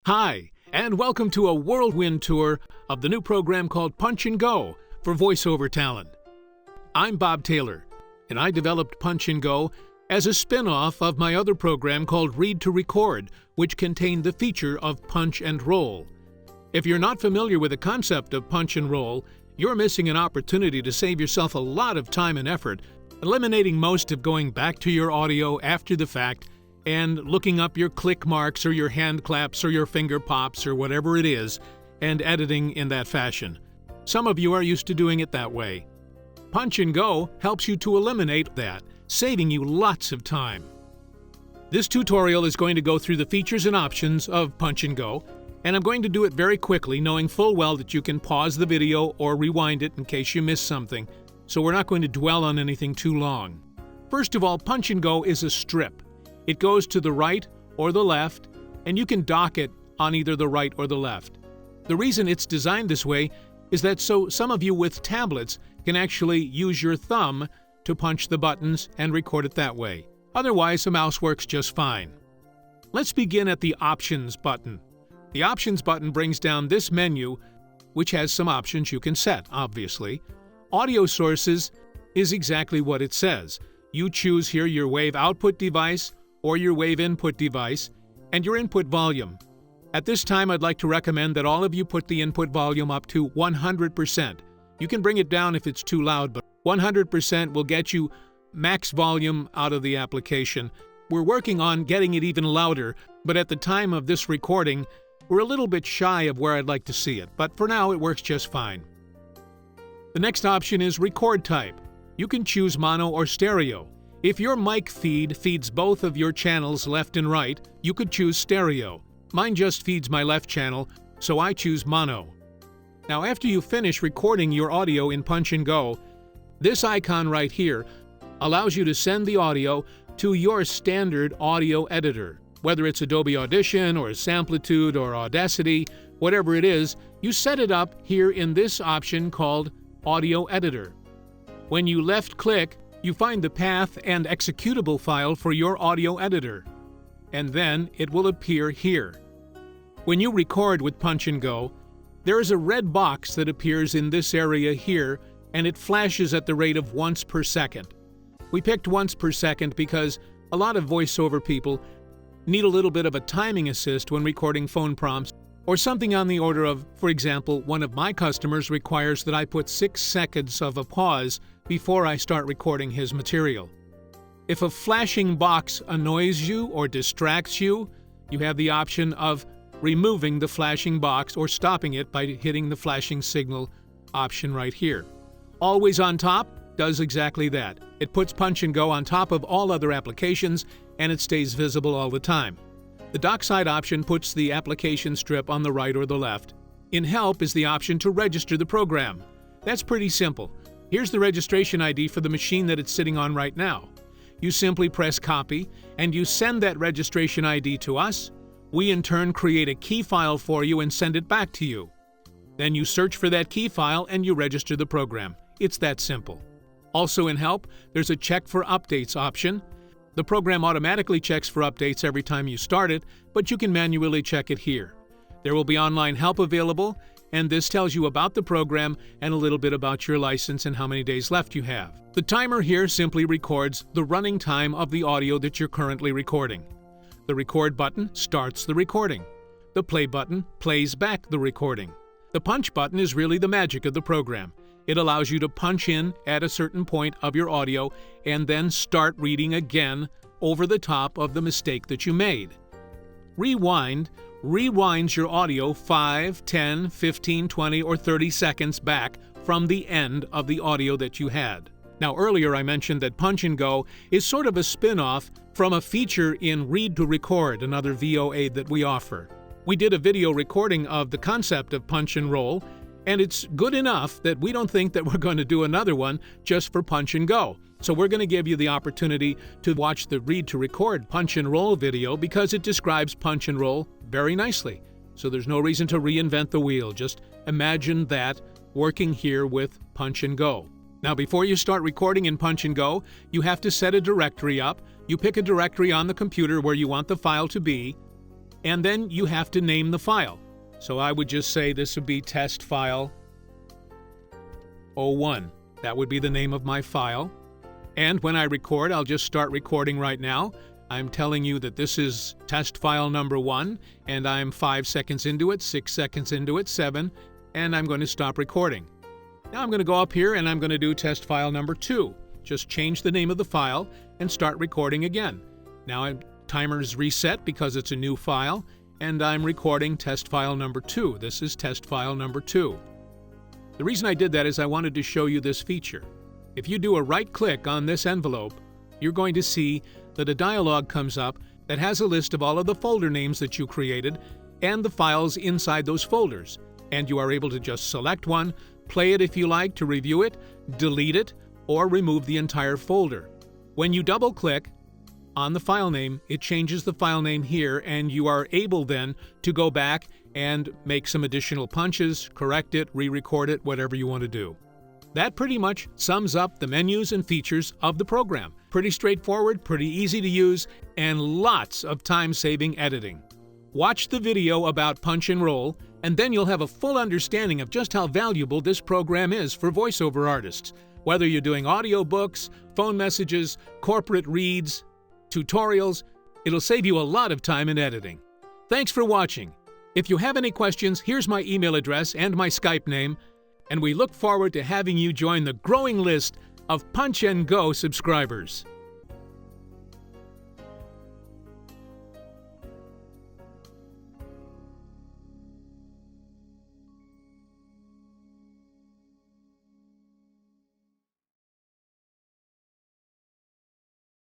Hi, and welcome to a whirlwind tour of the new program called Punch and Go for voiceover talent. I'm Bob Taylor, and I developed Punch and Go as a spin-off of my other program called Read to Record, which contained the feature of punch and roll. If you're not familiar with the concept of punch and roll, you're missing an opportunity to save yourself a lot of time and effort, eliminating most of going back to your audio after the fact and looking up your click marks or your hand claps or your finger pops or whatever it is, and editing in that fashion. Some of you are used to doing it that way. Punch and Go helps you to eliminate that, saving you lots of time. This tutorial is going to go through the features and options of Punch and Go, and I'm going to do it very quickly, knowing full well that you can pause the video or rewind it in case you miss something, so we're not going to dwell on anything too long. First of all, Punch and Go is a strip. It goes to the right or the left, and you can dock it on either the right or the left. The reason it's designed this way is that so some of you with tablets can actually use your thumb to punch the buttons and record it that way. Otherwise, a mouse works just fine. Let's begin at the Options button. The Options button brings down this menu, which has some options you can set, obviously. Audio sources is exactly what it says. You choose here your wave output device or your wave input device, and your input volume. At this time, I'd like to recommend that all of you put the input volume up to 100%. You can bring it down if it's too loud, but 100% will get you max volume out of the application. We're working on getting it even louder, but at the time of this recording, we're a little bit shy of where I'd like to see it, but for now it works just fine. The next option is record type. You can choose mono or stereo. If your mic feed feeds both of your channels left and right, you could choose stereo. Mine just feeds my left channel, so I choose mono. Now, after you finish recording your audio in Punch and Go, this icon right here allows you to send the audio to your standard audio editor. Whether it's Adobe Audition or Samplitude or Audacity, whatever it is, you set it up here in this option called Audio Editor. When you left-click, you find the path and executable file for your audio editor, and then it will appear here. When you record with Punch and Go, there is a red box that appears in this area here, and it flashes at the rate of once per second. We picked once per second because a lot of voiceover people need a little bit of a timing assist when recording phone prompts, or something on the order of, for example, one of my customers requires that I put 6 seconds of a pause before I start recording his material. If a flashing box annoys you or distracts you, you have the option of removing the flashing box or stopping it by hitting the flashing signal option right here. Always on top does exactly that. It puts Punch and Go on top of all other applications, and it stays visible all the time. The dock side option puts the application strip on the right or the left. In Help is the option to register the program. That's pretty simple. Here's the registration ID for the machine that it's sitting on right now. You simply press copy, and you send that registration ID to us. We in turn create a key file for you and send it back to you. Then you search for that key file and you register the program. It's that simple. Also in Help, there's a Check for Updates option. The program automatically checks for updates every time you start it, but you can manually check it here. There will be online help available, and this tells you about the program and a little bit about your license and how many days left you have. The timer here simply records the running time of the audio that you're currently recording. The Record button starts the recording. The Play button plays back the recording. The Punch button is really the magic of the program. It allows you to punch in at a certain point of your audio and then start reading again over the top of the mistake that you made. Rewind rewinds your audio 5, 10, 15, 20, or 30 seconds back from the end of the audio that you had. Now, earlier I mentioned that Punch and Go is sort of a spin-off from a feature in Read to Record, another VOA that we offer. We did a video recording of the concept of punch and roll, and it's good enough that we don't think that we're going to do another one just for Punch and Go. So we're going to give you the opportunity to watch the Read to Record Punch and Roll video because it describes Punch and Roll very nicely. So there's no reason to reinvent the wheel. Just imagine that working here with Punch and Go. Now, before you start recording in Punch and Go, you have to set a directory up. You pick a directory on the computer where you want the file to be. and then you have to name the file. So I would just say this would be test file 01. That would be the name of my file. And when I record, I'll just start recording right now. I'm telling you that this is test file number 1, and I'm 5 seconds into it, 6 seconds into it, 7, and I'm going to stop recording. Now I'm going to go up here and I'm going to do test file number 2. Just change the name of the file and start recording again. Now timer's reset because it's a new file, and I'm recording test file number 2. This is test file number 2. The reason I did that is I wanted to show you this feature. If you do a right-click on this envelope, you're going to see that a dialog comes up that has a list of all of the folder names that you created and the files inside those folders. And you are able to just select one, play it if you like to review it, delete it, or remove the entire folder. When you double-click on the file name, it changes the file name here, and you are able then to go back and make some additional punches, correct it, re-record it, whatever you want to do. That pretty much sums up the menus and features of the program. Pretty straightforward, pretty easy to use, and lots of time-saving editing. Watch the video about Punch and Roll, and then you'll have a full understanding of just how valuable this program is for voiceover artists. Whether you're doing audiobooks, phone messages, corporate reads, tutorials, it'll save you a lot of time in editing. Thanks for watching. If you have any questions, here's my email address and my Skype name, and we look forward to having you join the growing list of Punch and Go subscribers.